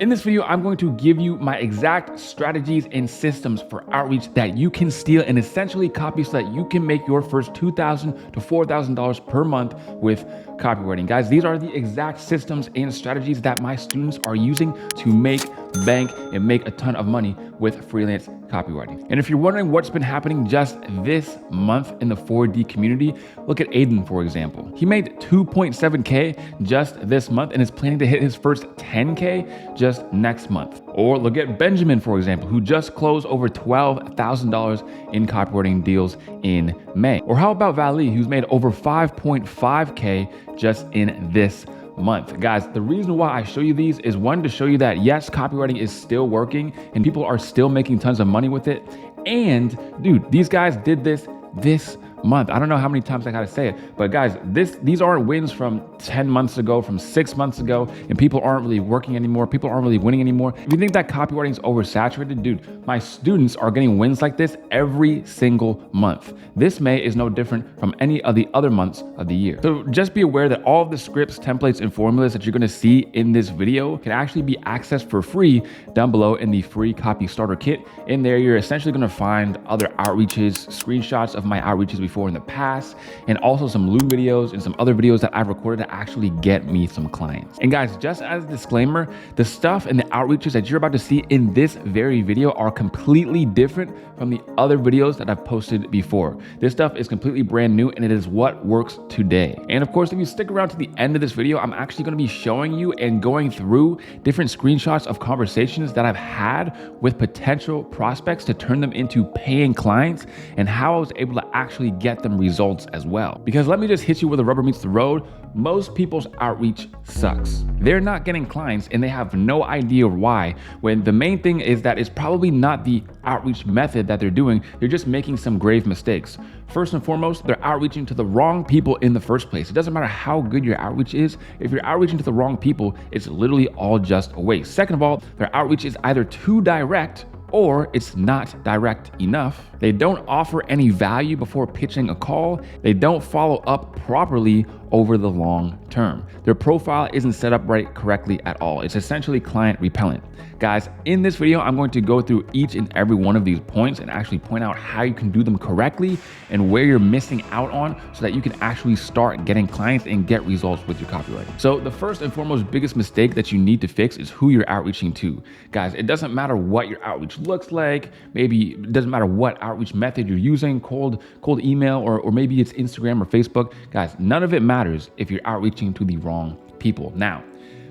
In this video, I'm going to give you my exact strategies and systems for outreach that you can steal and essentially copy so that you can make your first $2,000 to $4,000 per month with copywriting. Guys, these are the exact systems and strategies that my students are using to make bank and make a ton of money with freelance copywriting. And if you're wondering what's been happening just this month in the 4D community, look at Aiden, for example. He made 2.7K just this month and is planning to hit his first 10K just next month. Or look at Benjamin, for example, who just closed over $12,000 in copywriting deals in May. Or how about Vali, who's made over 5.5K just in this month. Guys, the reason why I show you these is one, to show you that yes, copywriting is still working and people are still making tons of money with it. And dude, these guys did this month. I don't know how many times I gotta say it, but guys, these aren't wins from 10 months ago, from 6 months ago, and people aren't really working anymore. People aren't really winning anymore. If you think that copywriting is oversaturated, dude, my students are getting wins like this every single month. This May is no different from any of the other months of the year. So just be aware that all of the scripts, templates, and formulas that you're gonna see in this video can actually be accessed for free down below in the free copy starter kit. In there, you're essentially gonna find other outreaches, screenshots of my outreaches before in the past, and also some Loom videos and some other videos that I've recorded to actually get me some clients. And guys, just as a disclaimer, the stuff and the outreaches that you're about to see in this very video are completely different from the other videos that I've posted before. This stuff is completely brand new and it is what works today. And of course, if you stick around to the end of this video, I'm actually going to be showing you and going through different screenshots of conversations that I've had with potential prospects to turn them into paying clients and how I was able to actually get them results as well. Because let me just hit you where the rubber meets the road. Most people's outreach sucks. They're not getting clients and they have no idea why, when the main thing is that it's probably not the outreach method that they're doing. They're just making some grave mistakes. First and foremost, they're outreaching to the wrong people in the first place. It doesn't matter how good your outreach is. If you're outreaching to the wrong people, it's literally all just a waste. Second of all, their outreach is either too direct or it's not direct enough. They don't offer any value before pitching a call. They don't follow up properly over the long term. Their profile isn't set up correctly at all. It's essentially client repellent. Guys, in this video, I'm going to go through each and every one of these points and actually point out how you can do them correctly and where you're missing out on so that you can actually start getting clients and get results with your copywriting. So the first and foremost biggest mistake that you need to fix is who you're outreaching to. Guys, it doesn't matter what your outreach looks like. Maybe it doesn't matter what outreach method you're using, cold email, or maybe it's Instagram or Facebook. Guys, none of it matters if you're outreaching to the wrong people. Now,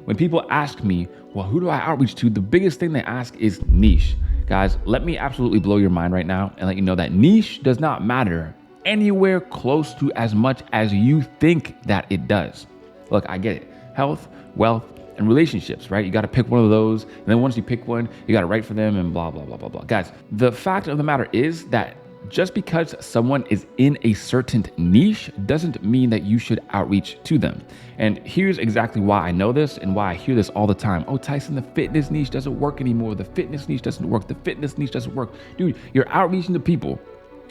when people ask me, well, who do I outreach to? The biggest thing they ask is niche. Guys, let me absolutely blow your mind right now and let you know that niche does not matter anywhere close to as much as you think that it does. Look, I get it. Health, wealth, and relationships, right? You got to pick one of those. And then once you pick one, you got to write for them and blah, blah, blah, blah, blah. Guys, the fact of the matter is that just because someone is in a certain niche doesn't mean that you should outreach to them. And here's exactly why I know this and why I hear this all the time. Oh, Tyson, the fitness niche doesn't work anymore. The fitness niche doesn't work. The fitness niche doesn't work. Dude, you're outreaching to people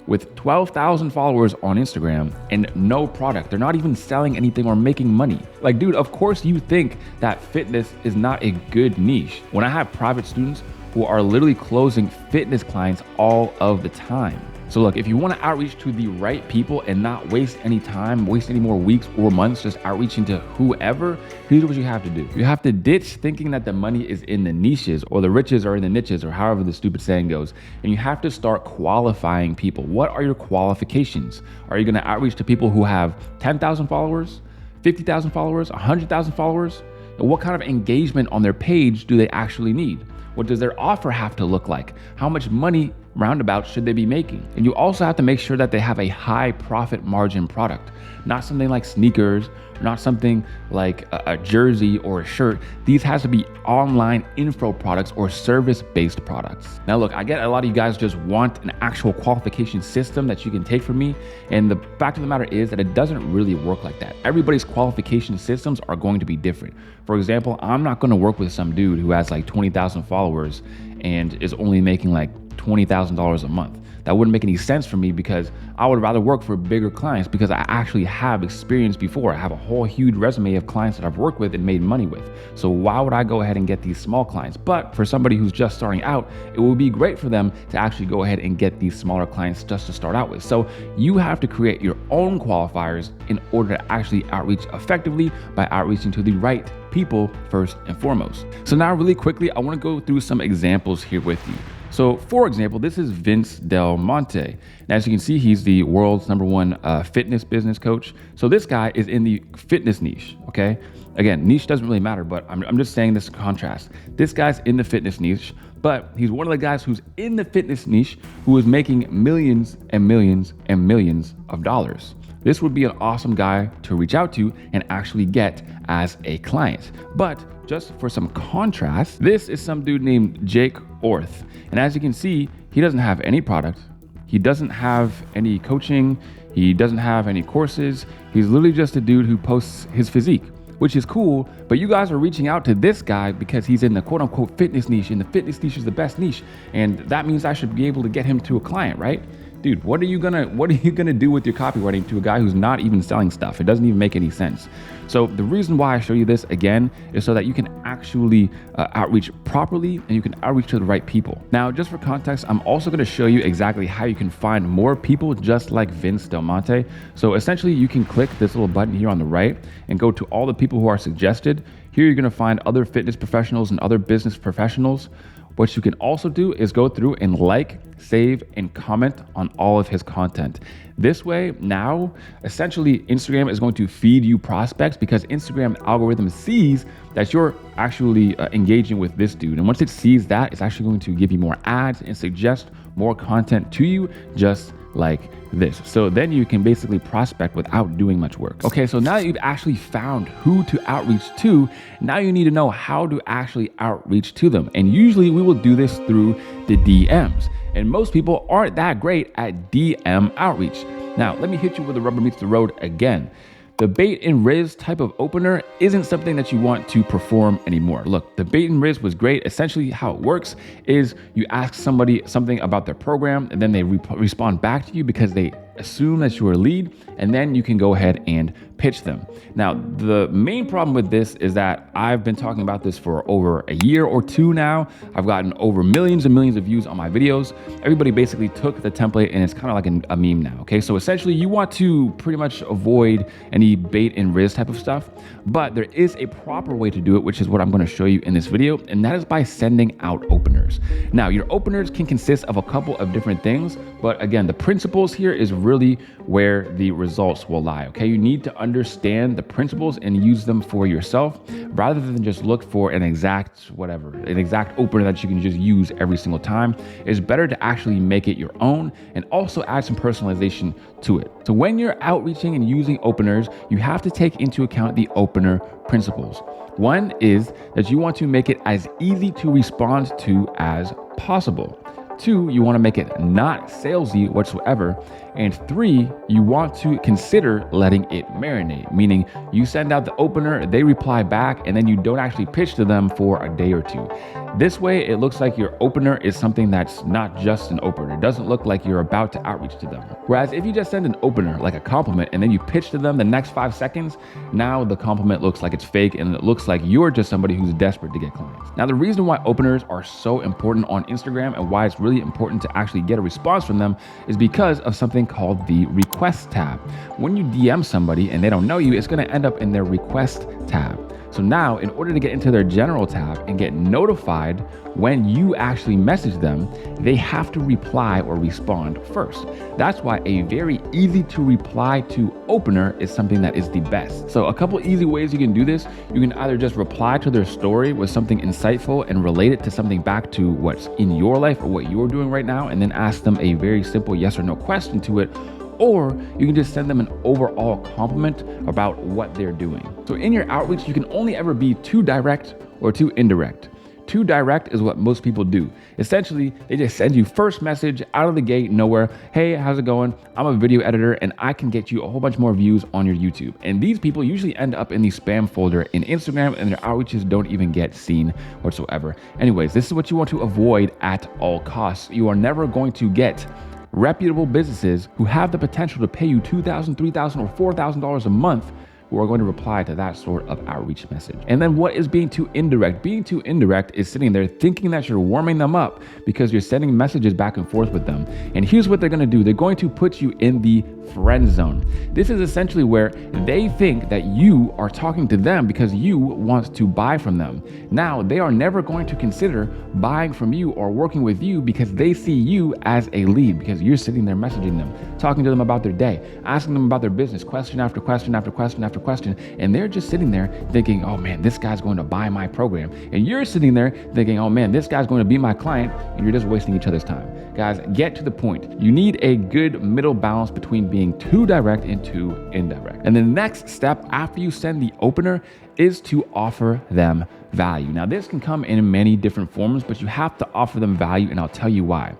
with 12,000 followers on Instagram and no product. They're not even selling anything or making money. Like, dude, of course you think that fitness is not a good niche. When I have private students who are literally closing fitness clients all of the time. So look, if you want to outreach to the right people and not waste any time, waste any more weeks or months just outreaching to whoever, here's what you have to do. You have to ditch thinking that the money is in the niches or the riches are in the niches or however the stupid saying goes. And you have to start qualifying people. What are your qualifications? Are you going to outreach to people who have 10,000 followers, 50,000 followers, 100,000 followers? And what kind of engagement on their page do they actually need? What does their offer have to look like? How much money roundabout should they be making? And you also have to make sure that they have a high profit margin product, not something like sneakers, not something like a jersey or a shirt. These has to be online info products or service-based products. Now look, I get a lot of you guys just want an actual qualification system that you can take from me. And the fact of the matter is that it doesn't really work like that. Everybody's qualification systems are going to be different. For example, I'm not going to work with some dude who has like 20,000 followers and is only making like $20,000 a month. that wouldn't make any sense for me, because I would rather work for bigger clients because I actually have experience before. I have a whole huge resume of clients that I've worked with and made money with. So why would I go ahead and get these small clients? But for somebody who's just starting out, it will be great for them to actually go ahead and get these smaller clients just to start out with. So you have to create your own qualifiers in order to actually outreach effectively by outreaching to the right people first and foremost. So now really quickly, I want to go through some examples here with you. So for example, this is Vince Del Monte. And as you can see, he's the world's #1 fitness business coach. So this guy is in the fitness niche, okay? Again, niche doesn't really matter, but I'm just saying this to contrast. This guy's in the fitness niche, but he's one of the guys who's in the fitness niche who is making millions and millions and millions of dollars. This would be an awesome guy to reach out to and actually get as a client. But just for some contrast, this is some dude named Jake Orth. And as you can see, he doesn't have any product. He doesn't have any coaching. He doesn't have any courses. He's literally just a dude who posts his physique, which is cool. But you guys are reaching out to this guy because he's in the quote unquote fitness niche, and the fitness niche is the best niche. And that means I should be able to get him to a client, right? Dude, what are you gonna do with your copywriting to a guy who's not even selling stuff? It doesn't even make any sense. So the reason why I show you this again is so that you can actually outreach properly and you can outreach to the right people. Now, just for context, I'm also gonna show you exactly how you can find more people just like Vince Del Monte. So essentially you can click this little button here on the right and go to all the people who are suggested. Here you're gonna find other fitness professionals and other business professionals. What you can also do is go through and like, save, and comment on all of his content. This way, now, essentially, Instagram is going to feed you prospects because Instagram algorithm sees that you're actually engaging with this dude. And once it sees that, it's actually going to give you more ads and suggest more content to you, just like this. So then you can basically prospect without doing much work. Okay, so now that you've actually found who to outreach to, now you need to know how to actually outreach to them. And usually we will do this through the DMs. And most people aren't that great at DM outreach. Now, let me hit you where the rubber meets the road again. The bait and riz type of opener isn't something that you want to perform anymore. Look, the bait and riz was great. Essentially how it works is you ask somebody something about their program and then they respond back to you because they assume that you're a lead, and then you can go ahead and pitch them. Now, the main problem with this is that I've been talking about this for over a year or two now. I've gotten over millions and millions of views on my videos. Everybody basically took the template and it's kind of like a meme now, okay? So essentially you want to pretty much avoid any bait and riz type of stuff, but there is a proper way to do it, which is what I'm gonna show you in this video, and that is by sending out openers. Now, your openers can consist of a couple of different things, but again, the principles here is really where the results will lie, okay? You need to understand the principles and use them for yourself rather than just look for an exact opener that you can just use every single time. It's better to actually make it your own and also add some personalization to it. So when you're outreaching and using openers, you have to take into account the opener principles. One is that you want to make it as easy to respond to as possible. 2, you want to make it not salesy whatsoever. And 3, you want to consider letting it marinate, meaning you send out the opener, they reply back, and then you don't actually pitch to them for a day or two. This way, it looks like your opener is something that's not just an opener. It doesn't look like you're about to outreach to them. Whereas if you just send an opener, like a compliment, and then you pitch to them the next 5 seconds, now the compliment looks like it's fake and it looks like you're just somebody who's desperate to get clients. Now, the reason why openers are so important on Instagram and why it's really important to actually get a response from them is because of something called the request tab. When you DM somebody and they don't know you, it's going to end up in their request tab. So now, in order to get into their general tab and get notified when you actually message them, they have to reply or respond first. That's why a very easy to reply to opener is something that is the best. So a couple easy ways you can do this. You can either just reply to their story with something insightful and relate it to something back to what's in your life or what you're doing right now, and then ask them a very simple yes or no question to it. Or you can just send them an overall compliment about what they're doing. So in your outreach, you can only ever be too direct or too indirect. Too direct is what most people do. Essentially, they just send you first message out of the gate, nowhere. Hey, how's it going? I'm a video editor and I can get you a whole bunch more views on your YouTube. And these people usually end up in the spam folder in Instagram, and their outreaches don't even get seen whatsoever. Anyways, this is what you want to avoid at all costs. You are never going to get reputable businesses who have the potential to pay you $2,000, $3,000, or $4,000 a month who are going to reply to that sort of outreach message. And then what is being too indirect? Being too indirect is sitting there thinking that you're warming them up because you're sending messages back and forth with them. And here's what they're gonna do. They're going to put you in the friend zone. This is essentially where they think that you are talking to them because you want to buy from them. Now, they are never going to consider buying from you or working with you because they see you as a lead, because you're sitting there messaging them, talking to them about their day, asking them about their business, question after question after question after question, and they're just sitting there thinking, oh man, this guy's going to buy my program. And you're sitting there thinking, oh man, this guy's going to be my client, and you're just wasting each other's time. Guys, get to the point. You need a good middle balance between being too direct and too indirect. And the next step after you send the opener is to offer them value. Now, this can come in many different forms, but you have to offer them value, and I'll tell you why.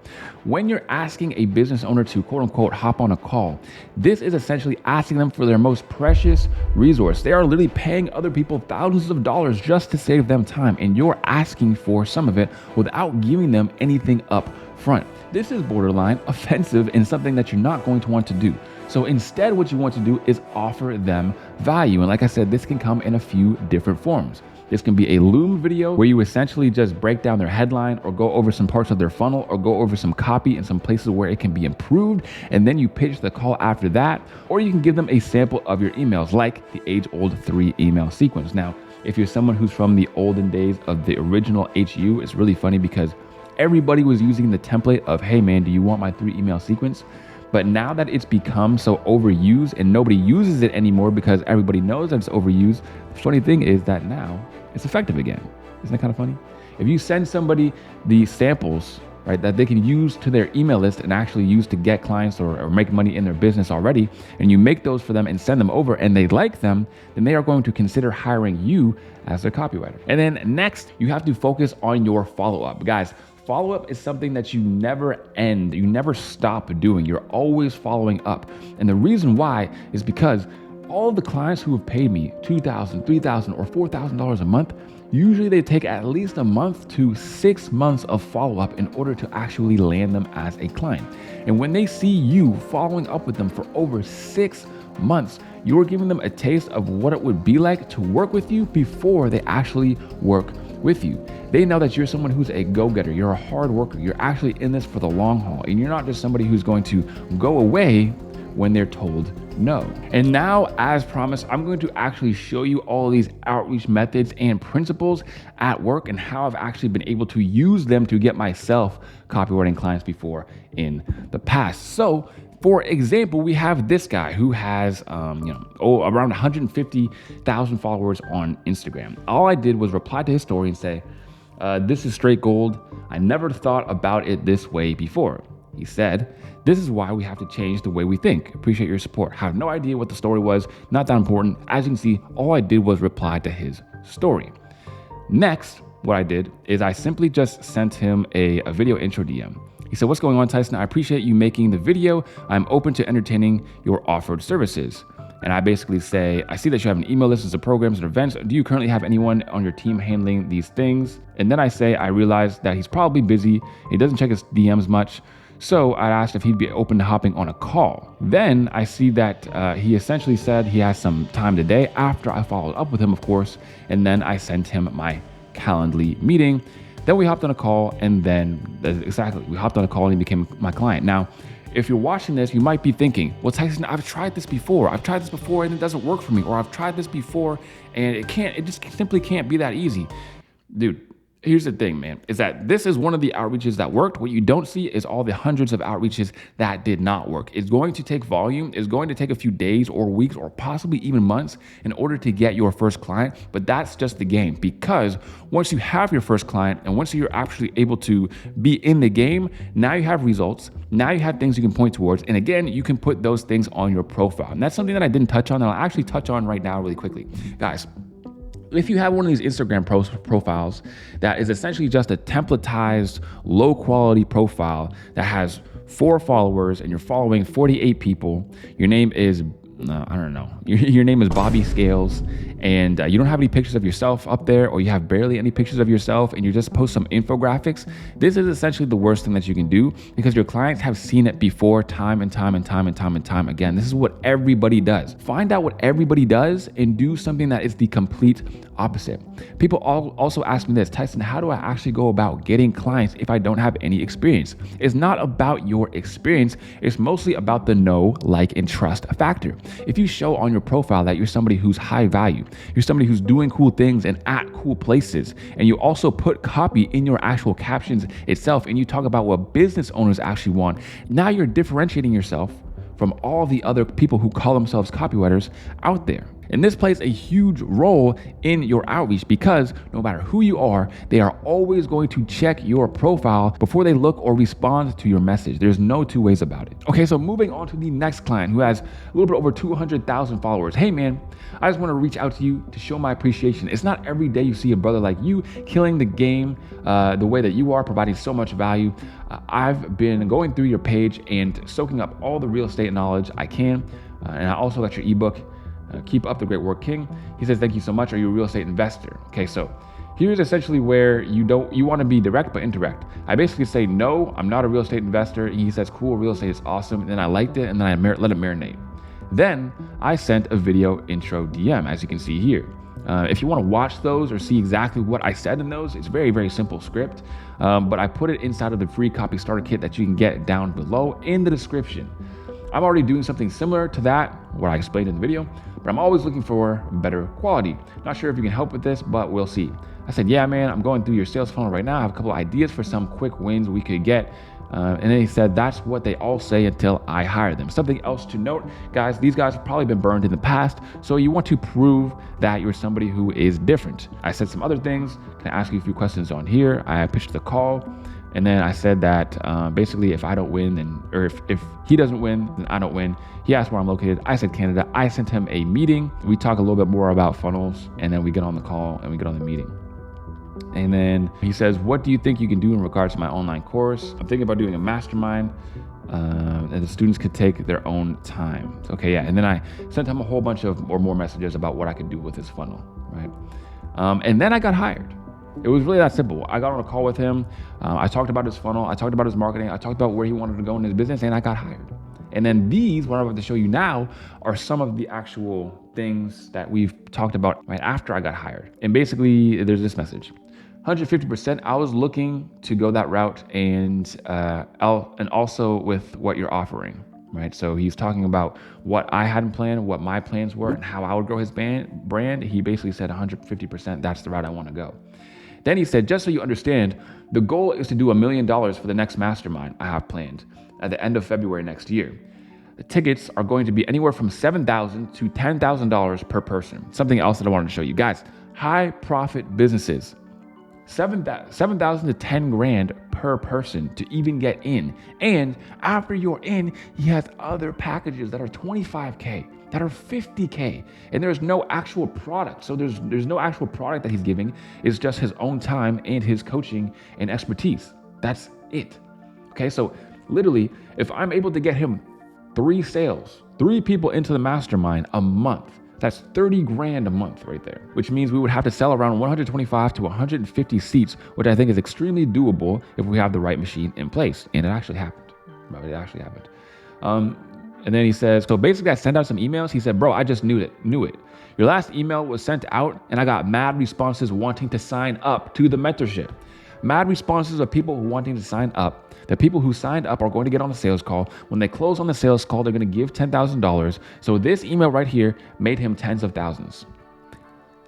When you're asking a business owner to quote unquote hop on a call, this is essentially asking them for their most precious resource. They are literally paying other people thousands of dollars just to save them time, and you're asking for some of it without giving them anything up front. This is borderline offensive and something that you're not going to want to do. So instead, what you want to do is offer them value. And like I said, this can come in a few different forms. This can be a Loom video where you essentially just break down their headline or go over some parts of their funnel or go over some copy and some places where it can be improved. And then you pitch the call after that, or you can give them a sample of your emails, like the age-old 3 email sequence. Now, if you're someone who's from the olden days of the original HU, it's really funny because everybody was using the template of, hey man, do you want my 3 email sequence? But now that it's become so overused and nobody uses it anymore because everybody knows that it's overused, the funny thing is that now it's effective again. Isn't that kind of funny? If you send somebody the samples, right, that they can use to their email list and actually use to get clients or make money in their business already, and you make those for them and send them over and they like them, then they are going to consider hiring you as their copywriter. And then next, you have to focus on your follow-up. Guys, follow-up is something that you never end, you never stop doing. You're always following up. And the reason why is because all of the clients who have paid me $2,000, $3,000, or $4,000 a month, usually they take at least a month to 6 months of follow-up in order to actually land them as a client. And when they see you following up with them for over 6 months, you're giving them a taste of what it would be like to work with you before they actually work with you. They know that you're someone who's a go-getter, you're a hard worker, you're actually in this for the long haul, and you're not just somebody who's going to go away when they're told no. And now, as promised, I'm going to actually show you all of these outreach methods and principles at work and how I've actually been able to use them to get myself copywriting clients before in the past. So, for example, we have this guy who has around 150,000 followers on Instagram. All I did was reply to his story and say, this is straight gold. I never thought about it this way before. He said, this is why we have to change the way we think. Appreciate your support. Have no idea what the story was. Not that important. As you can see, all I did was reply to his story. Next, what I did is I simply just sent him a video intro DM. He said, what's going on, Tyson? I appreciate you making the video. I'm open to entertaining your offered services. And I basically say, I see that you have an email list of programs and events. Do you currently have anyone on your team handling these things? And then I say, I realize that he's probably busy. He doesn't check his DMs much. So I asked if he'd be open to hopping on a call. Then I see that he essentially said he has some time today after I followed up with him, of course. And then I sent him my Calendly meeting. Then we hopped on a call, and then we hopped on a call and he became my client. Now, if you're watching this, you might be thinking, well, Tyson, I've tried this before and it doesn't work for me. Or I've tried this before and it just simply can't be that easy. Dude, here's the thing, man, is that this is one of the outreaches that worked. What you don't see is all the hundreds of outreaches that did not work. It's going to take volume. It's going to take a few days or weeks or possibly even months in order to get your first client. But that's just the game, because once you have your first client and once you're actually able to be in the game, now you have results. Now you have things you can point towards. And again, you can put those things on your profile. And that's something that I didn't touch on that I'll actually touch on right now really quickly. Guys, if you have one of these Instagram profiles that is essentially just a templatized, low quality profile that has 4 followers and you're following 48 people, your name is I don't know, your name is Bobby Scales, and you don't have any pictures of yourself up there, or you have barely any pictures of yourself, and you just post some infographics, this is essentially the worst thing that you can do, because your clients have seen it before time and time again. This is what everybody does. Find out what everybody does and do something that is the complete opposite. People also ask me this, Tyson, how do I actually go about getting clients if I don't have any experience? It's not about your experience. It's mostly about the know, like, and trust factor. If you show on your profile that you're somebody who's high value, you're somebody who's doing cool things and at cool places, and you also put copy in your actual captions itself, and you talk about what business owners actually want, now you're differentiating yourself from all the other people who call themselves copywriters out there. And this plays a huge role in your outreach, because no matter who you are, they are always going to check your profile before they look or respond to your message. There's no two ways about it. Okay, so moving on to the next client who has a little bit over 200,000 followers. Hey man, I just want to reach out to you to show my appreciation. It's not every day you see a brother like you killing the game the way that you are, providing so much value. I've been going through your page and soaking up all the real estate knowledge I can. And I also got your ebook. Keep up the great work, King. He says, thank you so much. Are you a real estate investor? Okay, so here's essentially where you want to be direct but indirect. I basically say, no, I'm not a real estate investor. And he says, cool, real estate is awesome. And then I liked it, and then I let it marinate. Then I sent a video intro DM, as you can see here. If you want to watch those or see exactly what I said in those, it's very, very simple script. But I put it inside of the free copy starter kit that you can get down below in the description. I'm already doing something similar to that, what I explained in the video, but I'm always looking for better quality. Not sure if you can help with this, but we'll see. I said, yeah, man, I'm going through your sales funnel right now. I have a couple of ideas for some quick wins we could get. And then he said, that's what they all say until I hire them. Something else to note, guys, these guys have probably been burned in the past, so you want to prove that you're somebody who is different. I said some other things. Can I ask you a few questions on here? I pitched the call. And then I said that basically if I don't win, or if he doesn't win, then I don't win. He asked where I'm located. I said Canada. I sent him a meeting. We talk a little bit more about funnels, and then we get on the call and we get on the meeting. And then he says, what do you think you can do in regards to my online course? I'm thinking about doing a mastermind, and the students could take their own time. Okay, yeah. And then I sent him a whole bunch of more messages about what I could do with his funnel, right? And then I got hired. It was really that simple. I got on a call with him. I talked about his funnel. I talked about his marketing. I talked about where he wanted to go in his business, and I got hired. And then these, what I'm about to show you now, are some of the actual things that we've talked about right after I got hired. And basically, there's this message. 150%, I was looking to go that route, and also with what you're offering, right? So he's talking about what I hadn't planned, what my plans were, and how I would grow his brand. He basically said 150%, that's the route I want to go. Then he said, just so you understand, the goal is to do $1 million for the next mastermind I have planned at the end of February next year. The tickets are going to be anywhere from $7,000 to $10,000 per person. Something else that I wanted to show you guys, high profit businesses, $7,000 to $10,000 per person to even get in. And after you're in, he has other packages that are $25K. That are $50K, and there's no actual product. So there's no actual product that he's giving. It's just his own time and his coaching and expertise. That's it. Okay, so literally, if I'm able to get him 3 sales, 3 people into the mastermind a month, that's $30,000 a month right there, which means we would have to sell around 125 to 150 seats, which I think is extremely doable if we have the right machine in place. And it actually happened. It actually happened. And then he says, so basically I sent out some emails. He said, bro, I just knew it. Your last email was sent out and I got mad responses wanting to sign up to the mentorship. Mad responses of people wanting to sign up. The people who signed up are going to get on the sales call. When they close on the sales call, they're going to give $10,000. So this email right here made him tens of thousands.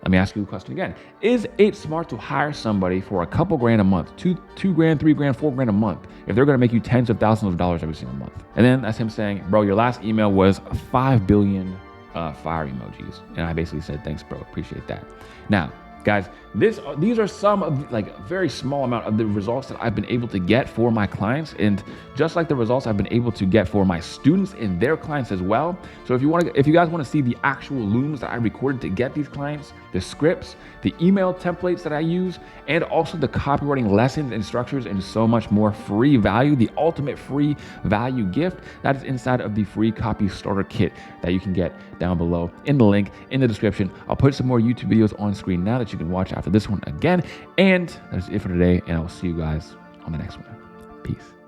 Let me ask you a question again. Is it smart to hire somebody for a couple grand a month, $2,000, $3,000, $4,000 a month, if they're going to make you tens of thousands of dollars every single month? And then that's him saying, bro, your last email was 5 billion fire emojis. And I basically said, thanks, bro. Appreciate that. Now, Guys, these are some of like a very small amount of the results that I've been able to get for my clients, and just like the results I've been able to get for my students and their clients as well. So if you guys want to see the actual looms that I recorded to get these clients, the scripts, the email templates that I use, and also the copywriting lessons and structures and so much more free value, the ultimate free value gift, that is inside of the free copy starter kit that you can get down below in the link in the description. I'll put some more YouTube videos on screen now that you can watch after this one again. And that's it for today, and I will see you guys on the next one. Peace.